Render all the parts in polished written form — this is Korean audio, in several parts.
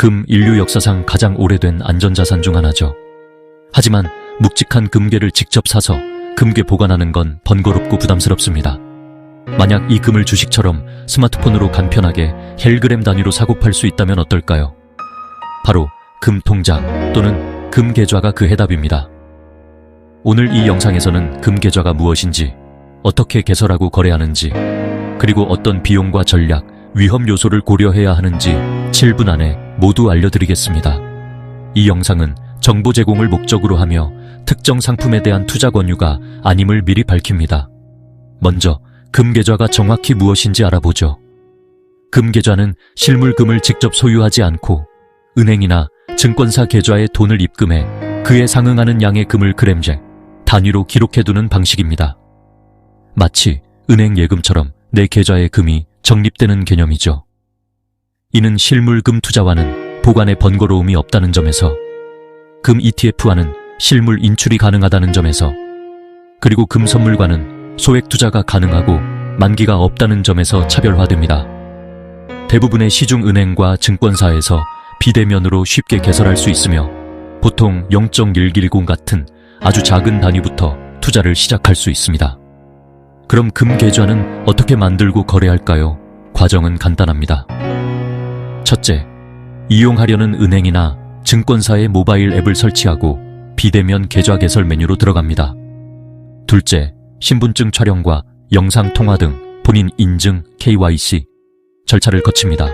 금 인류 역사상 가장 오래된 안전자산 중 하나죠. 하지만 묵직한 금괴를 직접 사서 금괴 보관하는 건 번거롭고 부담스럽습니다. 만약 이 금을 주식처럼 스마트폰으로 간편하게 헬그램 단위로 사고 팔 수 있다면 어떨까요? 바로 금통장 또는 금계좌가 그 해답입니다. 오늘 이 영상에서는 금계좌가 무엇인지, 어떻게 개설하고 거래하는지, 그리고 어떤 비용과 전략, 위험 요소를 고려해야 하는지 7분 안에 모두 알려드리겠습니다. 이 영상은 정보 제공을 목적으로 하며 특정 상품에 대한 투자 권유가 아님을 미리 밝힙니다. 먼저 금계좌가 정확히 무엇인지 알아보죠. 금계좌는 실물금을 직접 소유하지 않고 은행이나 증권사 계좌에 돈을 입금해 그에 상응하는 양의 금을 그램제, 단위로 기록해두는 방식입니다. 마치 은행 예금처럼 내 계좌에 금이 적립되는 개념이죠. 이는 실물금 투자와는 보관에 번거로움이 없다는 점에서, 금 ETF와는 실물 인출이 가능하다는 점에서, 그리고 금 선물과는 소액 투자가 가능하고 만기가 없다는 점에서 차별화됩니다. 대부분의 시중은행과 증권사에서 비대면으로 쉽게 개설할 수 있으며 보통 0.110 같은 아주 작은 단위부터 투자를 시작할 수 있습니다. 그럼 금계좌는 어떻게 만들고 거래할까요? 과정은 간단합니다. 첫째, 이용하려는 은행이나 증권사의 모바일 앱을 설치하고 비대면 계좌 개설 메뉴로 들어갑니다. 둘째, 신분증 촬영과 영상 통화 등 본인 인증 KYC 절차를 거칩니다.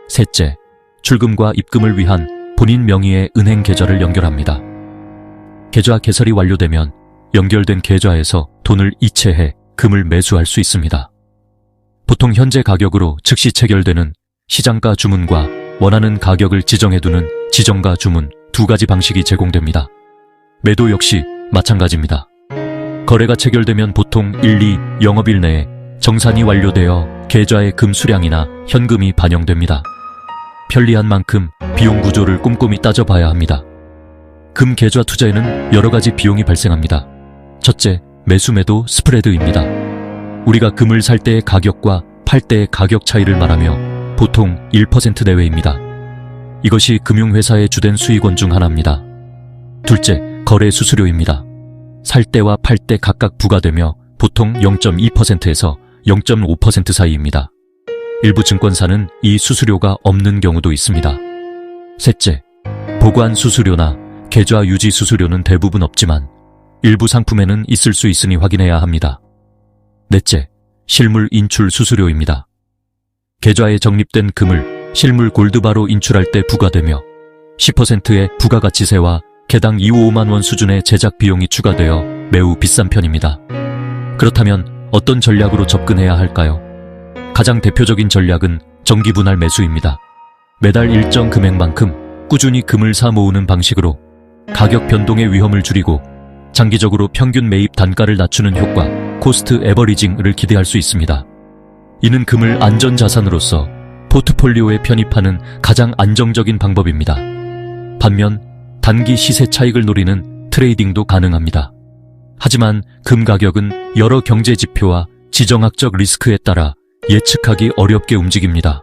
셋째, 출금과 입금을 위한 본인 명의의 은행 계좌를 연결합니다. 계좌 개설이 완료되면 연결된 계좌에서 돈을 이체해 금을 매수할 수 있습니다. 보통 현재 가격으로 즉시 체결되는 시장가 주문과 원하는 가격을 지정해두는 지정가 주문 두 가지 방식이 제공됩니다. 매도 역시 마찬가지입니다. 거래가 체결되면 보통 1, 2 영업일 내에 정산이 완료되어 계좌의 금 수량이나 현금이 반영됩니다. 편리한 만큼 비용 구조를 꼼꼼히 따져봐야 합니다. 금 계좌 투자에는 여러 가지 비용이 발생합니다. 첫째, 매수-매도 스프레드입니다. 우리가 금을 살 때의 가격과 팔 때의 가격 차이를 말하며 보통 1% 내외입니다. 이것이 금융회사의 주된 수익원 중 하나입니다. 둘째, 거래 수수료입니다. 살 때와 팔 때 각각 부과되며 보통 0.2%에서 0.5% 사이입니다. 일부 증권사는 이 수수료가 없는 경우도 있습니다. 셋째, 보관 수수료나 계좌 유지 수수료는 대부분 없지만 일부 상품에는 있을 수 있으니 확인해야 합니다. 넷째, 실물 인출 수수료입니다. 계좌에 적립된 금을 실물 골드바로 인출할 때 부과되며 10%의 부가가치세와 개당 2~5만 원 수준의 제작 비용이 추가되어 매우 비싼 편입니다. 그렇다면 어떤 전략으로 접근해야 할까요? 가장 대표적인 전략은 정기분할 매수입니다. 매달 일정 금액만큼 꾸준히 금을 사 모으는 방식으로 가격 변동의 위험을 줄이고 장기적으로 평균 매입 단가를 낮추는 효과, 코스트 에버리징을 기대할 수 있습니다. 이는 금을 안전자산으로서 포트폴리오에 편입하는 가장 안정적인 방법입니다. 반면 단기 시세 차익을 노리는 트레이딩도 가능합니다. 하지만 금 가격은 여러 경제 지표와 지정학적 리스크에 따라 예측하기 어렵게 움직입니다.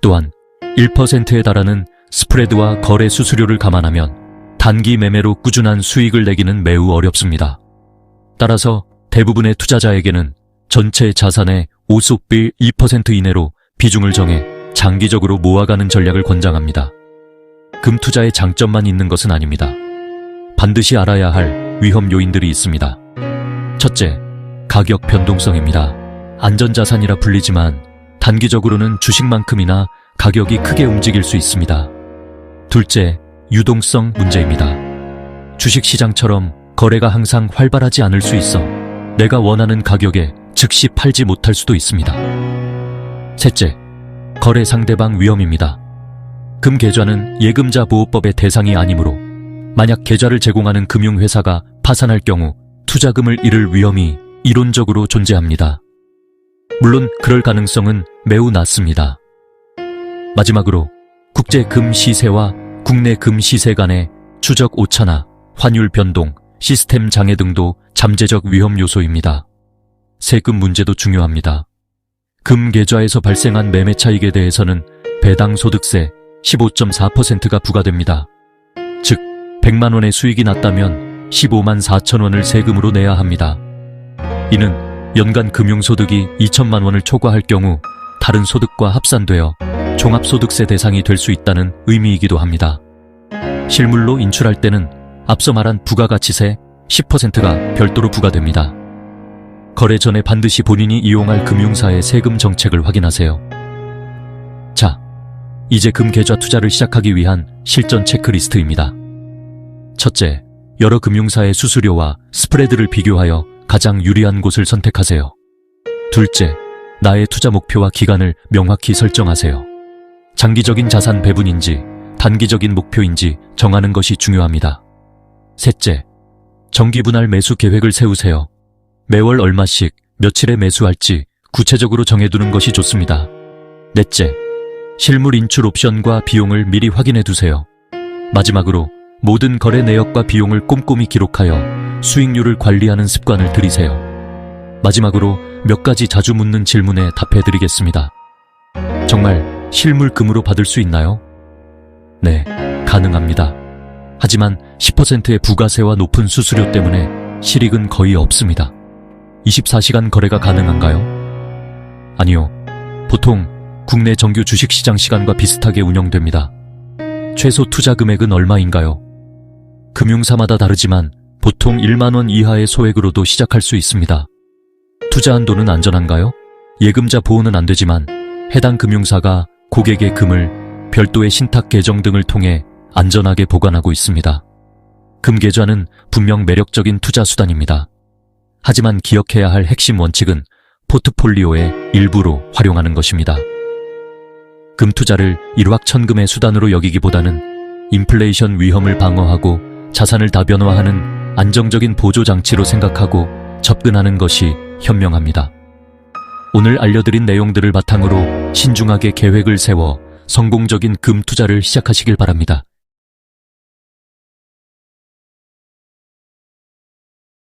또한 1%에 달하는 스프레드와 거래 수수료를 감안하면 단기 매매로 꾸준한 수익을 내기는 매우 어렵습니다. 따라서 대부분의 투자자에게는 전체 자산의 5속빌 2% 이내로 비중을 정해 장기적으로 모아가는 전략을 권장합니다. 금 투자의 장점만 있는 것은 아닙니다. 반드시 알아야 할 위험 요인들이 있습니다. 첫째, 가격 변동성입니다. 안전자산이라 불리지만 단기적으로는 주식만큼이나 가격이 크게 움직일 수 있습니다. 둘째, 유동성 문제입니다. 주식시장처럼 거래가 항상 활발하지 않을 수 있어 내가 원하는 가격에 즉시 팔지 못할 수도 있습니다. 셋째, 거래 상대방 위험입니다. 금 계좌는 예금자 보호법의 대상이 아니므로 만약 계좌를 제공하는 금융회사가 파산할 경우 투자금을 잃을 위험이 이론적으로 존재합니다. 물론 그럴 가능성은 매우 낮습니다. 마지막으로 국제 금 시세와 국내 금 시세 간의 추적 오차나 환율 변동, 시스템 장애 등도 잠재적 위험 요소입니다. 세금 문제도 중요합니다. 금 계좌에서 발생한 매매 차익에 대해서는 배당 소득세, 15.4%가 부과됩니다. 즉, 100만 원의 수익이 났다면 15만 4천 원을 세금으로 내야 합니다. 이는 연간 금융소득이 2천만 원을 초과할 경우 다른 소득과 합산되어 종합소득세 대상이 될 수 있다는 의미이기도 합니다. 실물로 인출할 때는 앞서 말한 부가가치세 10%가 별도로 부과됩니다. 거래 전에 반드시 본인이 이용할 금융사의 세금 정책을 확인하세요. 자, 이제 금계좌 투자를 시작하기 위한 실전 체크리스트입니다. 첫째, 여러 금융사의 수수료와 스프레드를 비교하여 가장 유리한 곳을 선택하세요. 둘째, 나의 투자 목표와 기간을 명확히 설정하세요. 장기적인 자산 배분인지 단기적인 목표인지 정하는 것이 중요합니다. 셋째, 정기분할 매수 계획을 세우세요. 매월 얼마씩 며칠에 매수할지 구체적으로 정해두는 것이 좋습니다. 넷째, 실물 인출 옵션과 비용을 미리 확인해 두세요. 마지막으로 모든 거래 내역과 비용을 꼼꼼히 기록하여 수익률을 관리하는 습관을 들이세요. 마지막으로 몇 가지 자주 묻는 질문에 답해 드리겠습니다. 정말 실물금으로 받을 수 있나요? 네, 가능합니다. 하지만 10%의 부가세와 높은 수수료 때문에 실익은 거의 없습니다. 24시간 거래가 가능한가요? 아니요. 보통 국내 정규 주식시장 시간과 비슷하게 운영됩니다. 최소 투자 금액은 얼마인가요? 금융사마다 다르지만 보통 1만 원 이하의 소액으로도 시작할 수 있습니다. 투자 한도는 안전한가요? 예금자 보호는 안 되지만 해당 금융사가 고객의 금을 별도의 신탁 계정 등을 통해 안전하게 보관하고 있습니다. 금계좌는 분명 매력적인 투자 수단입니다. 하지만 기억해야 할 핵심 원칙은 포트폴리오의 일부로 활용하는 것입니다. 금투자를 일확천금의 수단으로 여기기보다는 인플레이션 위험을 방어하고 자산을 다변화하는 안정적인 보조장치로 생각하고 접근하는 것이 현명합니다. 오늘 알려드린 내용들을 바탕으로 신중하게 계획을 세워 성공적인 금 투자를 시작하시길 바랍니다.